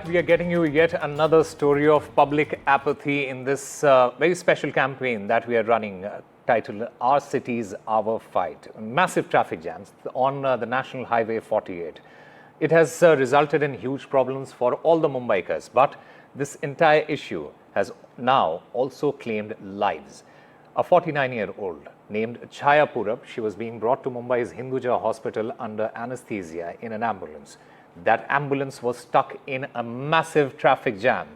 we are getting you yet another story of public apathy in this very special campaign that we are running titled Our Cities, Our Fight. Massive traffic jams on the National Highway 48. It has resulted in huge problems for all the Mumbaikars, but this entire issue has now also claimed lives. A 49-year-old named Chhaya Purab, she was being brought to Mumbai's Hinduja hospital under anesthesia in an ambulance. That ambulance was stuck in a massive traffic jam.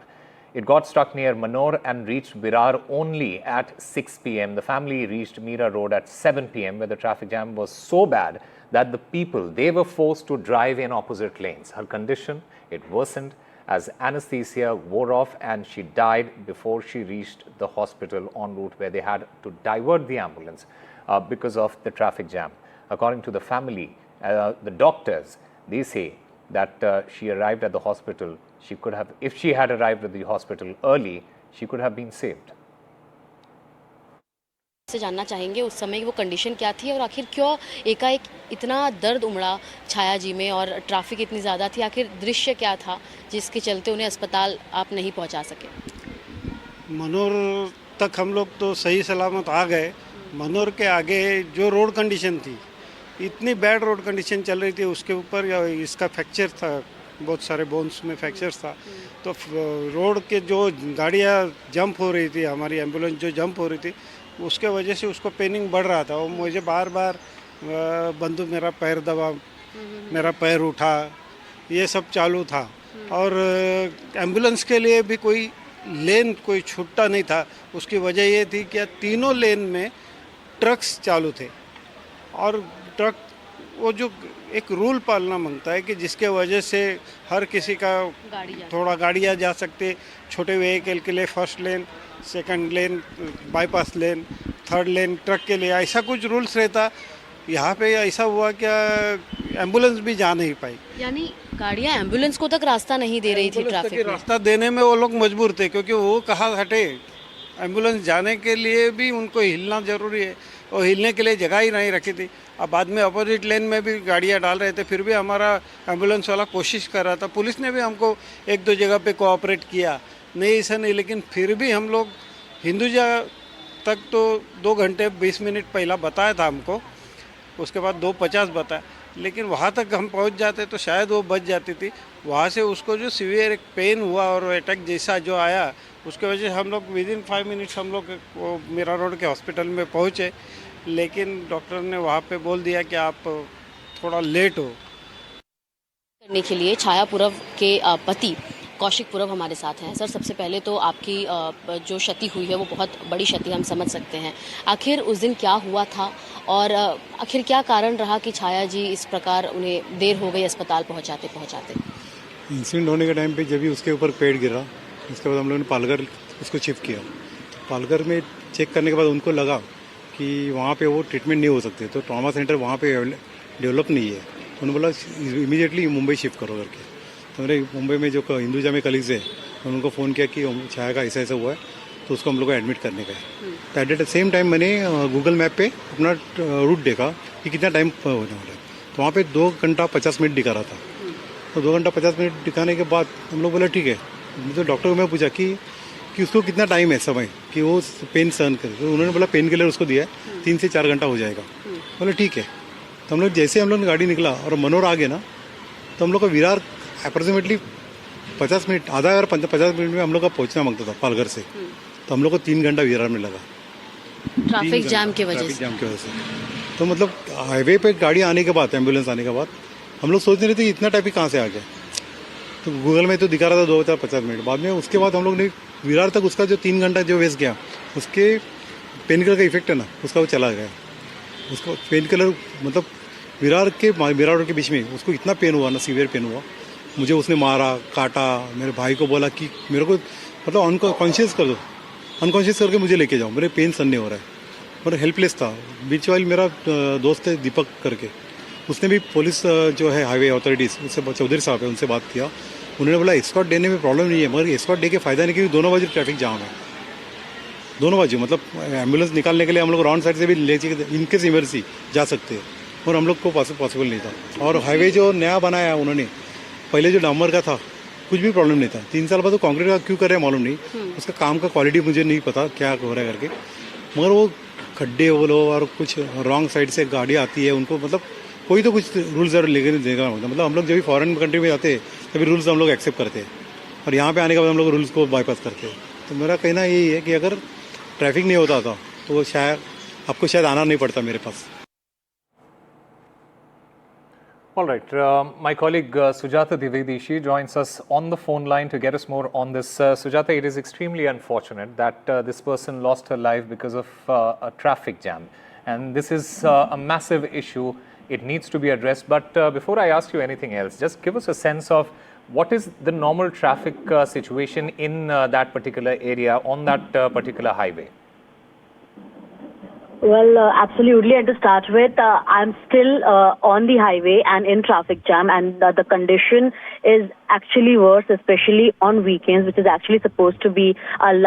It got stuck near Manor and reached Virar only at 6 p.m. The family reached Mira Road at 7 p.m. where the traffic jam was so bad that the people, they were forced to drive in opposite lanes. Her condition, it worsened as anesthesia wore off and she died before she reached the hospital en route where they had to divert the ambulance because of the traffic jam. According to the family, the doctors, they say that she arrived at the hospital. She could have, if she had arrived at the hospital early, she could have been saved. से जानना चाहेंगे उस समय वो condition क्या थी और आखिर क्यों एकाएक इतना दर्द उमड़ा छाया जी में और ट्रैफिक इतनी ज़्यादा थी, आखिर दृश्य क्या था जिसके चलते उन्हें अस्पताल आप नहीं पहुंचा सके? मनोर तक हम लोग तो सही सलामत आ गए। मनोर के आगे जो रोड कंडीशन थी, इतनी बैड रोड कंडीशन चल रही थी, उसके ऊपर इसका फ्रैक्चर था, बहुत सारे बोन्स में फ्रैक्चर था। तो रोड के जो गाड़ियाँ जंप हो रही थी, हमारी एम्बुलेंस जो जंप हो रही थी, उसके वजह से उसको पेनिंग बढ़ रहा था। और मुझे बार बार बंधु मेरा पैर दबा, मेरा पैर उठा, ये सब चालू था। और एम्बुलेंस के लिए भी कोई लेन कोई छूटता नहीं था। उसकी वजह ये थी कि तीनों लेन में ट्रक्स चालू थे और ट्रक वो जो एक रूल पालना मांगता है कि जिसके वजह से हर किसी का थोड़ा गाड़ियाँ जा सकते, छोटे व्हीकल के लिए फर्स्ट लेन, सेकंड लेन, बाईपास लेन, थर्ड लेन ट्रक के लिए, ऐसा कुछ रूल्स रहता। यहाँ पे ऐसा हुआ क्या एम्बुलेंस भी जा नहीं पाई, यानी गाड़ियाँ एम्बुलेंस को तक रास्ता नहीं दे रही थी ट्रैफिक में। रास्ता देने में वो लोग मजबूर थे क्योंकि वो कहाँ हटे, एम्बुलेंस जाने के लिए भी उनको हिलना जरूरी है और हिलने के लिए जगह ही नहीं रखी थी। अब बाद में अपोजिट लेन में भी गाड़ियाँ डाल रहे थे, फिर भी हमारा एम्बुलेंस वाला कोशिश कर रहा था। पुलिस ने भी हमको एक दो जगह पे कोऑपरेट किया, नहीं ऐसा नहीं, लेकिन फिर भी हम लोग हिंदुजा तक तो 2 घंटे 20 मिनट पहला बताया था हमको, उसके बाद 2:50 बताया, लेकिन वहाँ तक हम पहुँच जाते तो शायद वो बच जाती थी। वहाँ से उसको जो सीवियर एक पेन हुआ और अटैक जैसा जो आया, उसके वजह से हम लोग विदिन 5 मिनट्स हम लोग वो मीरा रोड के हॉस्पिटल में पहुँचे, लेकिन डॉक्टर ने वहाँ पे बोल दिया कि आप थोड़ा लेट हो। करने के लिए छाया पूरब के पति कौशिक पूरब हमारे साथ हैं। सर, सबसे पहले तो आपकी जो क्षति हुई है वो बहुत बड़ी क्षति हम समझ सकते हैं। आखिर उस दिन क्या हुआ था और आखिर क्या कारण रहा कि छाया जी इस प्रकार उन्हें देर हो गई अस्पताल पहुंचाते? इंसिडेंट होने के टाइम पे जब भी उसके ऊपर पेड़ गिरा, उसके बाद हम लोगों ने पालघर उसको शिफ्ट किया। पालघर में चेक करने के बाद उनको लगा कि वहाँ पे वो ट्रीटमेंट नहीं हो सकते, तो ट्रॉमा सेंटर वहाँ पे डेवलप नहीं है। तो उन्होंने बोला इमीडिएटली मुंबई शिफ्ट करो करके। तो मेरे मुंबई में जो हिंदुजा में कलीग्स है, उनको फ़ोन किया कि छाया का ऐसा हुआ है, तो उसको हम लोग को एडमिट करने का है। तो एट द सेम टाइम मैंने गूगल मैप पे अपना रूट देखा कि कितना टाइम होने वाला है, तो वहाँ पे 2 घंटा 50 मिनट दिखा रहा था। तो 2 घंटा 50 मिनट दिखाने के बाद हम लोग बोला ठीक है। तो डॉक्टर को मैं पूछा कि उसको कितना टाइम है समय कि वो पेन सहन करे, तो उन्होंने बोला पेन किलर उसको दिया है, 3 से 4 घंटा हो जाएगा। बोले ठीक है। तो हम लोग जैसे हम लोग ने गाड़ी निकला और मनोर आ गए ना, तो हम लोग का विरार अप्रोक्सीमेटली 50 मिनट, आधा या 50 मिनट में हम लोग का पहुंचना मांगता था पालघर से। तो हम लोग को 3 घंटा विरार में लगा ट्रैफिक जाम की वजह से। तो मतलब हाईवे पे गाड़ी आने के बाद, एम्बुलेंस आने के बाद हम लोग सोच रहे थे इतना ट्रैफिक कहाँ से आ गया। तो गूगल में तो दिखा रहा था 2:50 मिनट। बाद में उसके बाद हम लोग ने विरार तक उसका जो 3 घंटा जो वेस्ट गया, उसके पेन किलर का इफेक्ट है ना, उसका वो चला गया। उसको पेन किलर मतलब विरार रोड के बीच में उसको इतना पेन हुआ ना, सीवियर पेन हुआ। मुझे उसने मारा, काटा। मेरे भाई को बोला कि मेरे को मतलब अनकॉन्शियस कर दो, अनकॉन्शियस करके मुझे लेके जाओ, मेरे पेन सहन नहीं हो रहा है। और हेल्पलेस था। बीच वाली मेरा दोस्त है दीपक करके, उसने भी पुलिस जो है हाईवे अथॉरिटीज़, उससे चौधरी साहब है, उनसे बात किया। उन्होंने बोला एस्कॉर्ट देने में प्रॉब्लम नहीं है, मगर एस्कॉर्ट दे के फ़ायदा नहीं, क्योंकि दोनों बाजू ट्रैफिक जाम है। दोनों बाजू मतलब एम्बुलेंस निकालने के लिए हम लोग राउंड साइड से भी ले इनकेस इमरजेंसी जा सकते हैं, और हम लोग को पॉसिबल नहीं था। और हाईवे जो नया बनाया उन्होंने, पहले जो डामर का था कुछ भी प्रॉब्लम नहीं था। 3 साल बाद वो कंक्रीट का क्यों कर रहे हैं मालूम नहीं, उसका काम का क्वालिटी मुझे नहीं पता क्या हो रहा है करके, मगर वो खड्डे वो लो और कुछ रॉन्ग साइड से गाड़ी आती है, उनको मतलब कोई तो कुछ रूल्स और लेकर देगा होता। मतलब हम लोग जब भी फॉरेन कंट्री में जाते हैं तभी रूल्स हम लोग एक्सेप्ट करते हैं, और यहाँ पे आने के बाद हम लोग रूल्स को बाईपास करते हैं। तो मेरा कहना यही है कि अगर ट्रैफिक नहीं होता था तो शायद आपको शायद आना नहीं पड़ता मेरे पास। All right. My colleague Sujata Dwivedi, she joins us on the phone line to get us more on this. Sujata, it is extremely unfortunate that this person lost her life because of a traffic jam. And this is a massive issue. It needs to be addressed. But before I ask you anything else, just give us a sense of what is the normal traffic situation in that particular area, on that particular highway. Well, absolutely. And to start with, I'm still on the highway and in traffic jam, and the condition is actually worse, especially on weekends, which is actually supposed to be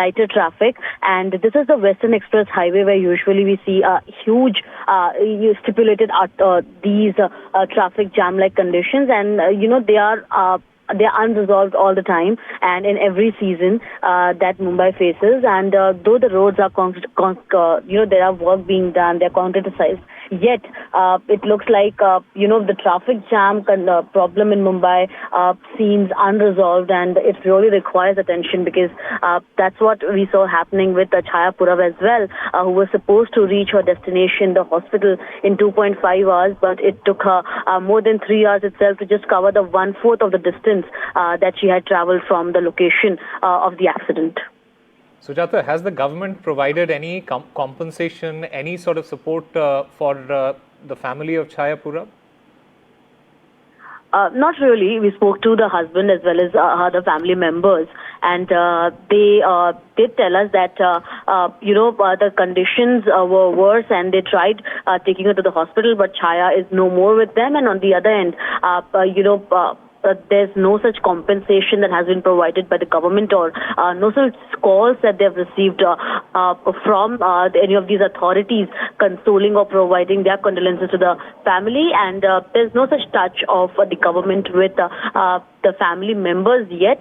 lighter traffic. And this is the Western Express Highway, where usually we see huge stipulated these traffic jam-like conditions, and they're unresolved all the time and in every season that Mumbai faces. And though the roads are, there are work being done, they're concretized, yet it looks like, the traffic jam problem in Mumbai seems unresolved, and it really requires attention, because that's what we saw happening with Chhaya Purav as well, who was supposed to reach her destination, the hospital, in 2.5 hours, but it took her more than 3 hours itself to just cover the 1/4 of the distance that she had traveled from the location of the accident. Sujata, has the government provided any compensation, any sort of support for the family of Chhaya Purav? Not really. We spoke to the husband as well as other family members, and they did tell us that the conditions were worse, and they tried taking her to the hospital, but Chhaya is no more with them. And on the other end, there's no such compensation that has been provided by the government, or no such calls that they've received from any of these authorities consoling or providing their condolences to the family. And there's no such touch of the government with the family members yet.